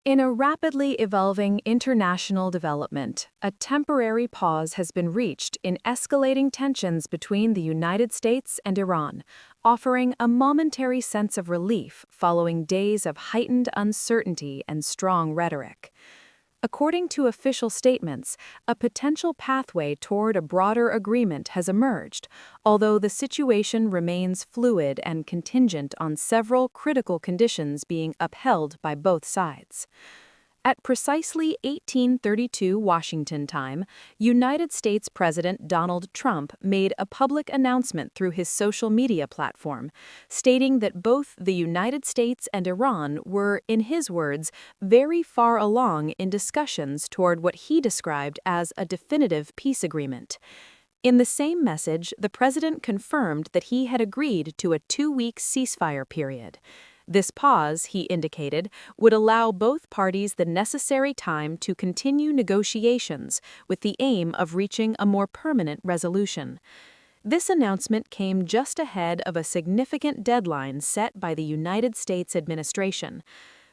In a rapidly evolving international development, a temporary pause has been reached in escalating tensions between the United States and Iran, offering a momentary sense of relief following days of heightened uncertainty and strong rhetoric. According to official statements, a potential pathway toward a broader agreement has emerged, although the situation remains fluid and contingent on several critical conditions being upheld by both sides. At precisely 1832 Washington time, United States President Donald Trump made a public announcement through his social media platform, stating that both the United States and Iran were, in his words, very far along in discussions toward what he described as a definitive peace agreement. In the same message, the president confirmed that he had agreed to a 2-week ceasefire period. This pause, he indicated, would allow both parties the necessary time to continue negotiations with the aim of reaching a more permanent resolution. This announcement came just ahead of a significant deadline set by the United States administration.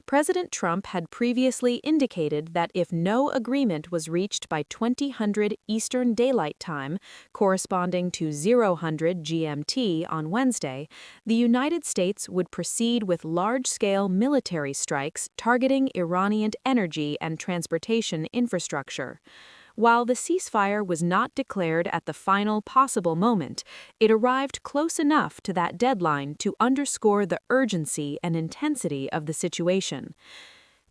President Trump had previously indicated that if no agreement was reached by 2000 Eastern Daylight Time, corresponding to 0000 GMT on Wednesday, the United States would proceed with large-scale military strikes targeting Iranian energy and transportation infrastructure. While the ceasefire was not declared at the final possible moment, it arrived close enough to that deadline to underscore the urgency and intensity of the situation.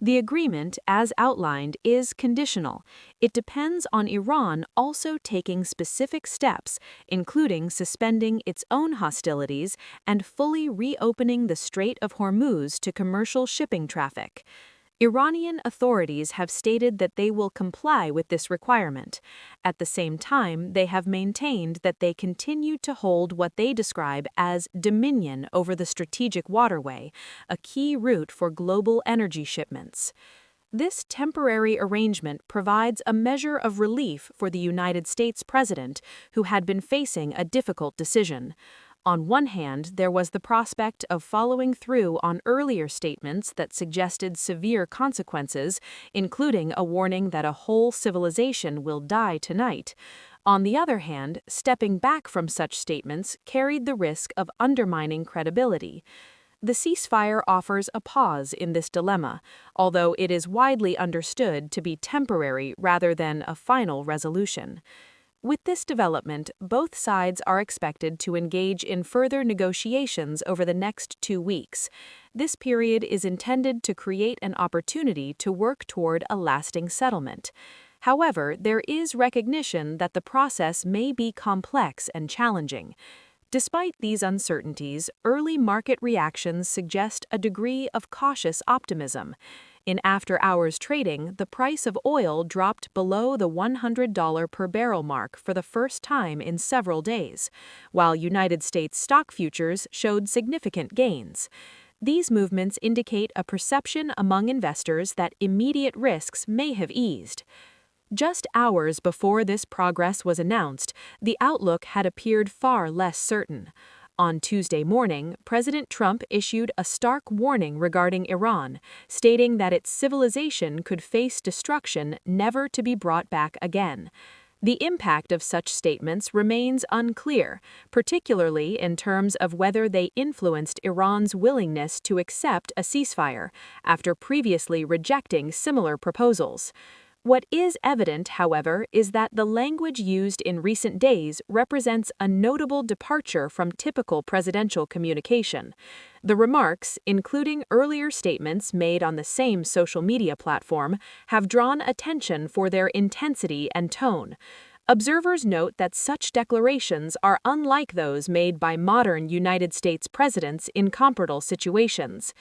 The agreement, as outlined, is conditional. It depends on Iran also taking specific steps, including suspending its own hostilities and fully reopening the Strait of Hormuz to commercial shipping traffic. Iranian authorities have stated that they will comply with this requirement. At the same time, they have maintained that they continue to hold what they describe as dominion over the strategic waterway, a key route for global energy shipments. This temporary arrangement provides a measure of relief for the United States president, who had been facing a difficult decision. On one hand, there was the prospect of following through on earlier statements that suggested severe consequences, including a warning that a whole civilization will die tonight. On the other hand, stepping back from such statements carried the risk of undermining credibility. The ceasefire offers a pause in this dilemma, although it is widely understood to be temporary rather than a final resolution. With this development, both sides are expected to engage in further negotiations over the next 2 weeks. This period is intended to create an opportunity to work toward a lasting settlement. However, there is recognition that the process may be complex and challenging. Despite these uncertainties, early market reactions suggest a degree of cautious optimism. In after-hours trading, the price of oil dropped below the $100 per barrel mark for the first time in several days, while United States stock futures showed significant gains. These movements indicate a perception among investors that immediate risks may have eased. Just hours before this progress was announced, the outlook had appeared far less certain. On Tuesday morning, President Trump issued a stark warning regarding Iran, stating that its civilization could face destruction never to be brought back again. The impact of such statements remains unclear, particularly in terms of whether they influenced Iran's willingness to accept a ceasefire, after previously rejecting similar proposals. What is evident, however, is that the language used in recent days represents a notable departure from typical presidential communication. The remarks, including earlier statements made on the same social media platform, have drawn attention for their intensity and tone. Observers note that such declarations are unlike those made by modern United States presidents in comparable situations.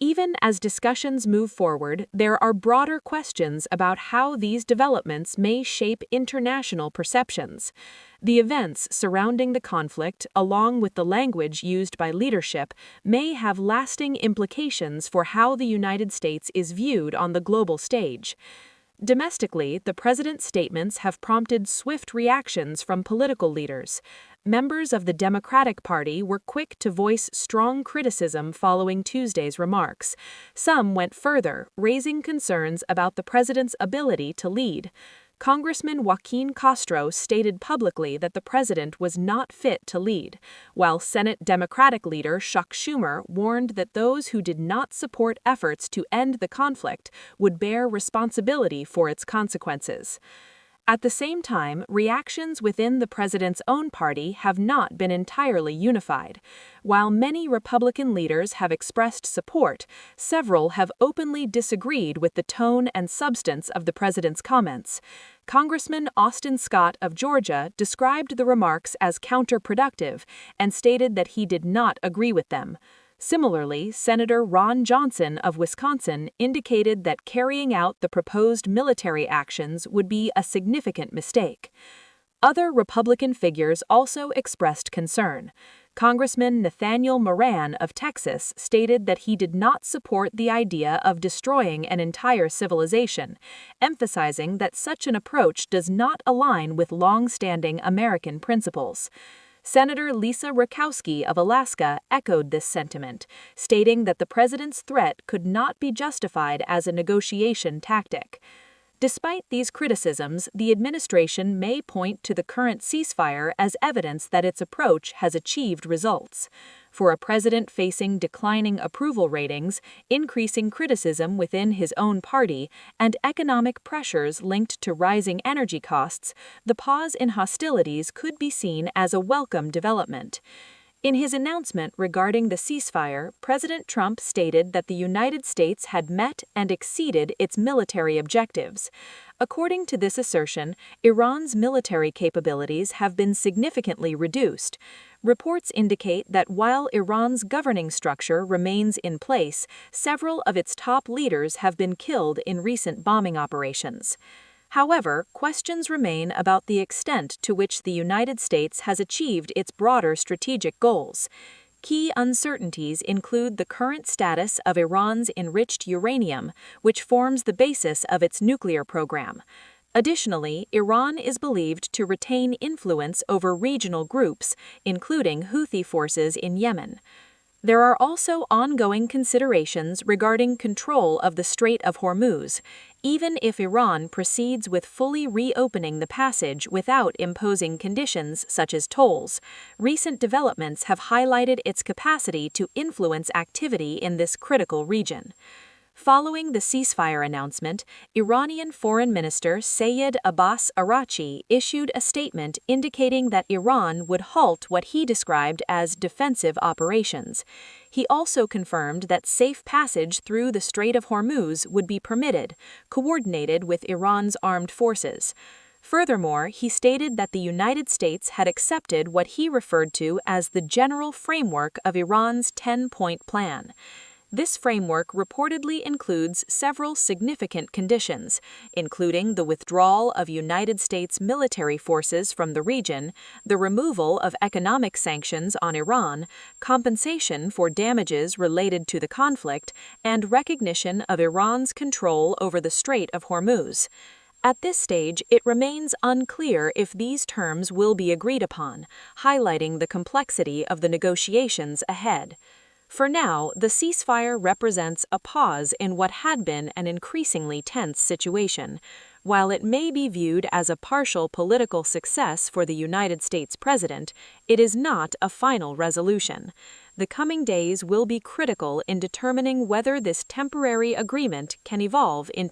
Even as discussions move forward, there are broader questions about how these developments may shape international perceptions. The events surrounding the conflict, along with the language used by leadership, may have lasting implications for how the United States is viewed on the global stage. Domestically, the president's statements have prompted swift reactions from political leaders. Members of the Democratic Party were quick to voice strong criticism following Tuesday's remarks. Some went further, raising concerns about the president's ability to lead. Congressman Joaquin Castro stated publicly that the president was not fit to lead, while Senate Democratic leader Chuck Schumer warned that those who did not support efforts to end the conflict would bear responsibility for its consequences. At the same time, reactions within the president's own party have not been entirely unified. While many Republican leaders have expressed support, several have openly disagreed with the tone and substance of the president's comments. Congressman Austin Scott of Georgia described the remarks as counterproductive and stated that he did not agree with them. Similarly, Senator Ron Johnson of Wisconsin indicated that carrying out the proposed military actions would be a significant mistake. Other Republican figures also expressed concern. Congressman Nathaniel Moran of Texas stated that he did not support the idea of destroying an entire civilization, emphasizing that such an approach does not align with long-standing American principles. Senator Lisa Murkowski of Alaska echoed this sentiment, stating that the president's threat could not be justified as a negotiation tactic. Despite these criticisms, the administration may point to the current ceasefire as evidence that its approach has achieved results. For a president facing declining approval ratings, increasing criticism within his own party, and economic pressures linked to rising energy costs, the pause in hostilities could be seen as a welcome development. In his announcement regarding the ceasefire, President Trump stated that the United States had met and exceeded its military objectives. According to this assertion, Iran's military capabilities have been significantly reduced. Reports indicate that while Iran's governing structure remains in place, several of its top leaders have been killed in recent bombing operations. However, questions remain about the extent to which the United States has achieved its broader strategic goals. Key uncertainties include the current status of Iran's enriched uranium, which forms the basis of its nuclear program. Additionally, Iran is believed to retain influence over regional groups, including Houthi forces in Yemen. There are also ongoing considerations regarding control of the Strait of Hormuz, even if Iran proceeds with fully reopening the passage without imposing conditions such as tolls. Recent developments have highlighted its capacity to influence activity in this critical region. Following the ceasefire announcement, Iranian Foreign Minister Sayed Abbas Araghchi issued a statement indicating that Iran would halt what he described as defensive operations. He also confirmed that safe passage through the Strait of Hormuz would be permitted, coordinated with Iran's armed forces. Furthermore, he stated that the United States had accepted what he referred to as the general framework of Iran's 10-point plan. This framework reportedly includes several significant conditions, including the withdrawal of United States military forces from the region, the removal of economic sanctions on Iran, compensation for damages related to the conflict, and recognition of Iran's control over the Strait of Hormuz. At this stage, it remains unclear if these terms will be agreed upon, highlighting the complexity of the negotiations ahead. For now, the ceasefire represents a pause in what had been an increasingly tense situation. While it may be viewed as a partial political success for the United States president, it is not a final resolution. The coming days will be critical in determining whether this temporary agreement can evolve into